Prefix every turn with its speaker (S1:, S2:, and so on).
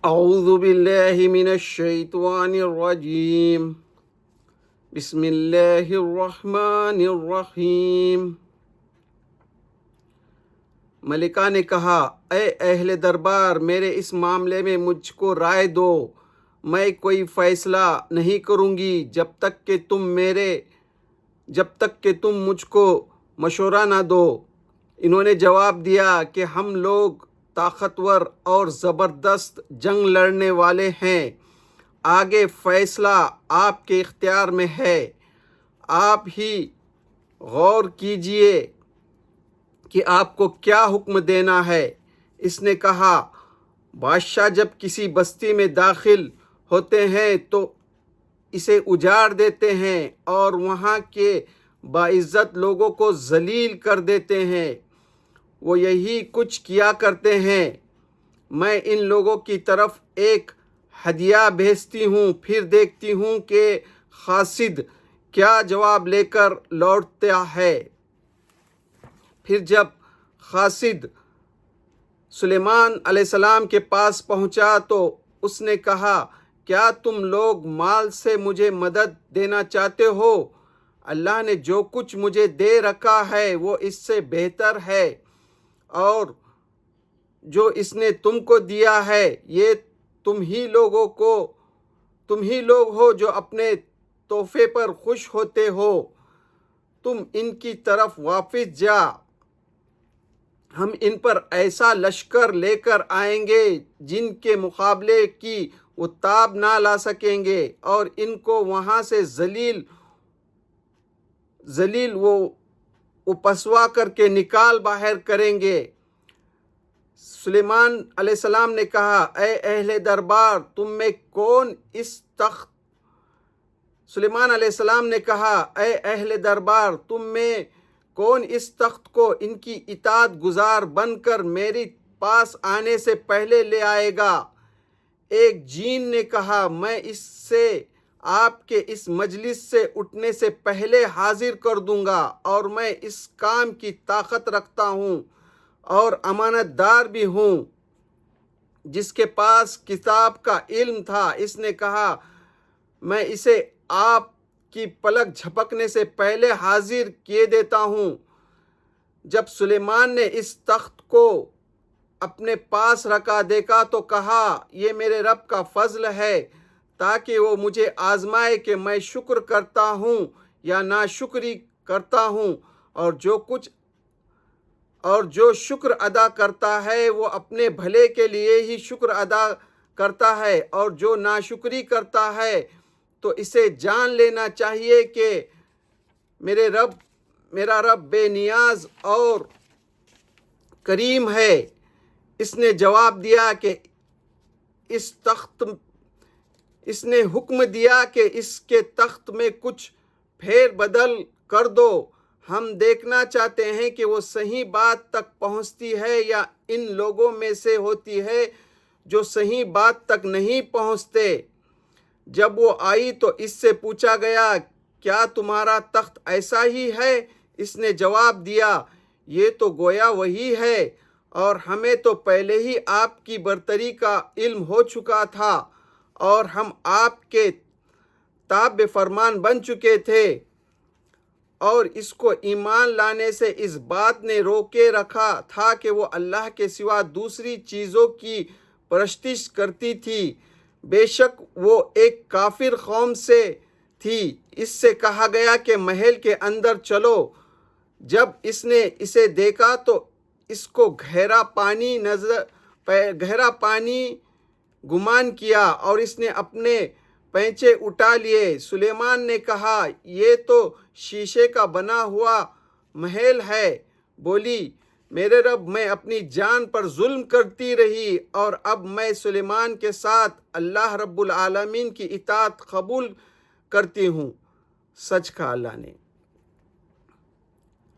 S1: اعوذ باللہ من الشیطان الرجیم بسم اللہ الرحمن الرحیم۔ ملکہ نے کہا، اے اہل دربار، میرے اس معاملے میں مجھ کو رائے دو۔ میں کوئی فیصلہ نہیں کروں گی جب تک کہ تم مجھ کو مشورہ نہ دو۔ انہوں نے جواب دیا کہ ہم لوگ طاقتور اور زبردست جنگ لڑنے والے ہیں، آگے فیصلہ آپ کے اختیار میں ہے، آپ ہی غور کیجئے کہ آپ کو کیا حکم دینا ہے۔ اس نے کہا، بادشاہ جب کسی بستی میں داخل ہوتے ہیں تو اسے اجاڑ دیتے ہیں اور وہاں کے باعزت لوگوں کو ذلیل کر دیتے ہیں۔ وہ یہی کچھ کیا کرتے ہیں۔ میں ان لوگوں کی طرف ایک ہدیہ بھیجتی ہوں، پھر دیکھتی ہوں کہ قاصد کیا جواب لے کر لوٹتا ہے۔ پھر جب قاصد سلیمان علیہ السلام کے پاس پہنچا تو اس نے کہا، کیا تم لوگ مال سے مجھے مدد دینا چاہتے ہو؟ اللہ نے جو کچھ مجھے دے رکھا ہے وہ اس سے بہتر ہے، اور جو اس نے تم کو دیا ہے یہ تم ہی لوگ ہو جو اپنے تحفے پر خوش ہوتے ہو۔ تم ان کی طرف واپس جا، ہم ان پر ایسا لشکر لے کر آئیں گے جن کے مقابلے کی وہ تاب نہ لا سکیں گے، اور ان کو وہاں سے ذلیل و پسوا کر کے نکال باہر کریں گے۔ سلیمان علیہ السلام نے کہا، اے اہل دربار، تم میں کون اس تخت کو ان کی اطاعت گزار بن کر میری پاس آنے سے پہلے لے آئے گا؟ ایک جین نے کہا، میں اسے آپ کے اس مجلس سے اٹھنے سے پہلے حاضر کر دوں گا، اور میں اس کام کی طاقت رکھتا ہوں اور امانت دار بھی ہوں۔ جس کے پاس کتاب کا علم تھا اس نے کہا، میں اسے آپ کی پلک جھپکنے سے پہلے حاضر کیے دیتا ہوں۔ جب سلیمان نے اس تخت کو اپنے پاس رکھا دیکھا تو کہا، یہ میرے رب کا فضل ہے تاکہ وہ مجھے آزمائے کہ میں شکر کرتا ہوں یا ناشکری کرتا ہوں، اور جو شکر ادا کرتا ہے وہ اپنے بھلے کے لیے ہی شکر ادا کرتا ہے، اور جو ناشکری کرتا ہے تو اسے جان لینا چاہیے کہ میرا رب بے نیاز اور کریم ہے۔ اس نے جواب دیا کہ اس نے حکم دیا کہ اس کے تخت میں کچھ پھیر بدل کر دو۔ ہم دیکھنا چاہتے ہیں کہ وہ صحیح بات تک پہنچتی ہے یا ان لوگوں میں سے ہوتی ہے جو صحیح بات تک نہیں پہنچتے۔ جب وہ آئی تو اس سے پوچھا گیا، کیا تمہارا تخت ایسا ہی ہے؟ اس نے جواب دیا، یہ تو گویا وہی ہے، اور ہمیں تو پہلے ہی آپ کی برتری کا علم ہو چکا تھا، اور ہم آپ کے تابع فرمان بن چکے تھے۔ اور اس کو ایمان لانے سے اس بات نے روکے رکھا تھا کہ وہ اللہ کے سوا دوسری چیزوں کی پرستش کرتی تھی۔ بے شک وہ ایک کافر قوم سے تھی۔ اس سے کہا گیا کہ محل کے اندر چلو۔ جب اس نے اسے دیکھا تو اس کو گہرا پانی گمان کیا، اور اس نے اپنے پینچے اٹھا لیے۔ سلیمان نے کہا، یہ تو شیشے کا بنا ہوا محل ہے۔ بولی، میرے رب، میں اپنی جان پر ظلم کرتی رہی، اور اب میں سلیمان کے ساتھ اللہ رب العالمین کی اطاعت قبول کرتی ہوں۔ سچ کہا اللہ نے۔